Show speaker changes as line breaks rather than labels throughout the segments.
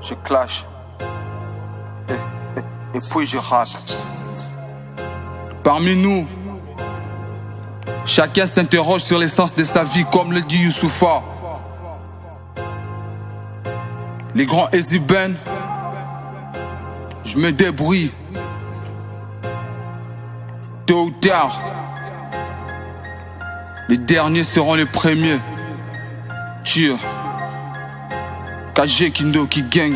Je clash. Et puis je rappe.
Parmi nous, chacun s'interroge sur l'essence de sa vie, comme le dit Youssoufa. Les grands Easy Ben, je me débrouille. Tôt ou tard, les derniers seront les premiers. Cheer. KG Kindo qui gang.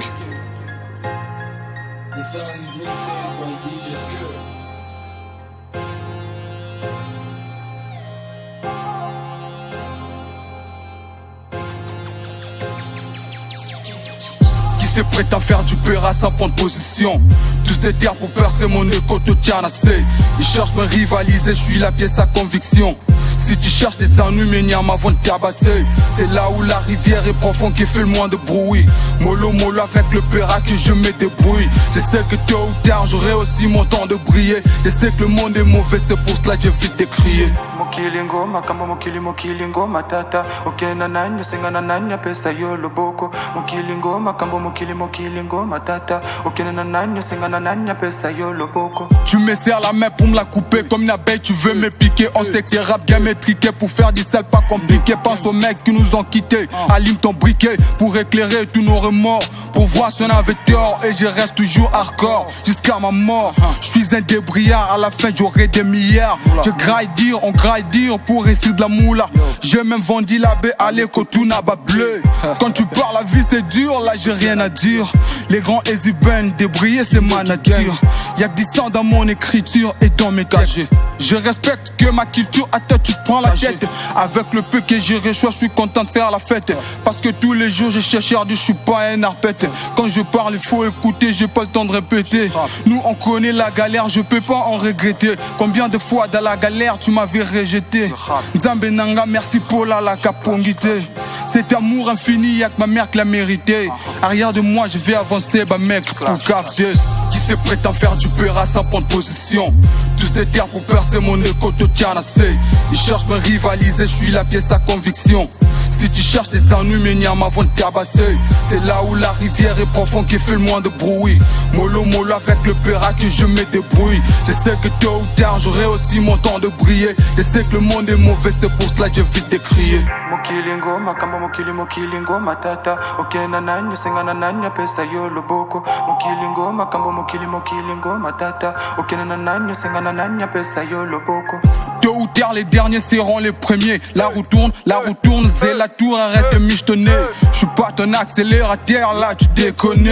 Se prétend faire du peur sans prendre position. Tous des terres pour percer mon écho de Tchanasé. Ils cherchent à me rivaliser, je suis la pièce à conviction. Si tu cherches des ennuis, m'éniam avant de tabasser. C'est là où la rivière est profonde qui fait le moins de bruit. Mollo mollo avec le péra que je me débrouille. Je sais que tôt ou tard j'aurai aussi mon temps de briller. Je sais que le monde est mauvais, c'est pour cela que j'évite de crier.
Mokilingo, makamba mokilingo, matata. Okena nanya, singana nanya, pesa yo loboko. Mokilingo, makamba mokilingo, matata. Okena nanya, singana nanya, pesa yo loboko.
Tu me serres la main pour me la couper comme une abeille, tu veux me piquer. On sait que c'est rap game métriqué pour faire du sale pas compliqué. Pense aux mecs qui nous ont quittés, allume ton briquet pour éclairer tous nos remords. Pour voir si on avait tort et je reste toujours hardcore jusqu'à ma mort. Je suis un débrouillard, à la fin j'aurai des milliards. Je graille dire, on graille dire pour réussir de la moula. J'ai même vendu la baie à l'écotuna bas bleu. Quand tu parles la vie c'est dur, là j'ai rien à dire. Les grands Easy Ben, débrouiller c'est ma nature. Y'a que du sang dans mon écriture et dans mes cagés. Je respecte que ma culture, à toi tu te prends la tête. Avec le peu que j'ai reçu, je suis content de faire la fête. Parce que tous les jours je cherche à dire, je suis pas un arpète. Quand je parle il faut écouter, j'ai pas le temps de répéter. Nous on connaît la galère, je peux pas en regretter. Combien de fois dans la galère tu m'avais rejeté. Nzambe Nanga, merci pour la capongité. Cet amour infini, y'a que ma mère qui l'a mérité. Arrière de moi je vais avancer, bah mec, pour capter. Qui se prétend faire du peur sans prendre position. Tous des terres pour percer mon écho de Tchanasé. Ils cherchent à me rivaliser, je suis la pièce à conviction. Si tu cherches des ennuis, m'éniam avant de tabasser. C'est là où la rivière est profonde qui fait le moins de bruit. Mollo mollo avec le péra que je me débrouille. Je sais que tôt ou tard j'aurai aussi mon temps de briller. Je sais que le monde est mauvais, c'est pour cela que j'évite de crier.
Mokilingo, makamba mokilingo, matata. Okena nanya, singana nanya, pesa yo loboko. Mokilingo, makamba mokilingo, matata. Okena nanya, singana nanya, pesa yo loboko.
Tôt ou tard les derniers seront les premiers. La roue tourne, c'est la tour, arrête de michetonner. Je suis pas ton accélérateur, là tu déconnes.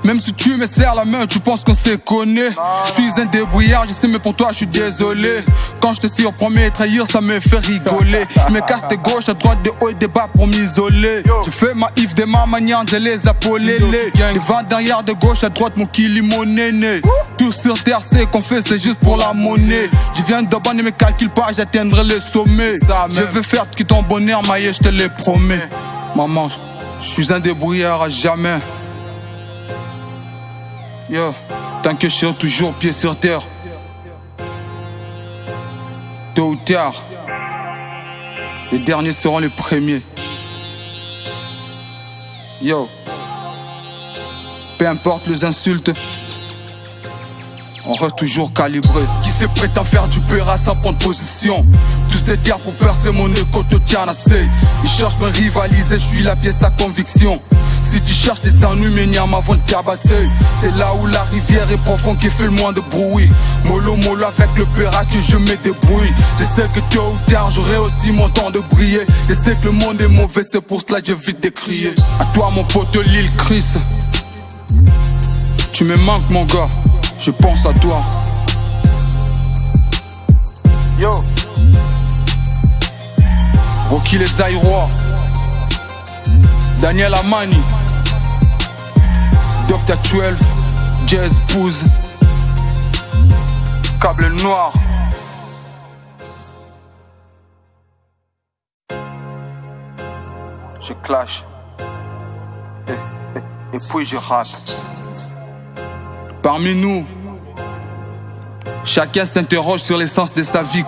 Même si tu me serres la main, tu penses qu'on se connaît. Je suis un débrouillard, je sais mais pour toi je suis désolé. Quand je te surprends me trahir, ça me fait rigoler. Je me casse de gauche à droite, de haut et de bas pour m'isoler. Je fais ma if de ma manière, je les apolélé. Devant, derrière, de gauche à droite, mon kili, mon néné. Tout sur terre, c'est qu'on fait, c'est juste pour la monnaie. Je viens de bas, ne me calcule pas, j'atteindrai le sommet. Je veux faire qui ton bonheur, maillé, je te le promets. Maman, je suis un débrouillard à jamais. Yo, tant que je suis toujours pied sur terre. Tôt ou tard, les derniers seront les premiers. Yo, peu importe les insultes, on reste toujours calibré. Qui se prétend faire du peur sans prendre position. Tous des terres pour percer mon écho de Tchanasé. Ils cherchent à me rivaliser, je suis la pièce à conviction. Si tu cherches des ennuis, m'éniam avant de tabasser. C'est là où la rivière est profonde qui fait le moins de bruit. Mollo mollo avec le péra que je me débrouille. Je sais que tôt ou tard j'aurai aussi mon temps de briller. Je sais que le monde est mauvais, c'est pour cela que j'évite de crier. À toi mon pote Lil Chris, tu me manques mon gars, je pense à toi.
Yo,
Rocky les Aïrois, Daniel Amani, Dr. 12, Jazz Pouze,
câble noir. Je clash. Et puis je rappe.
Parmi nous, chacun s'interroge sur l'essence de sa vie.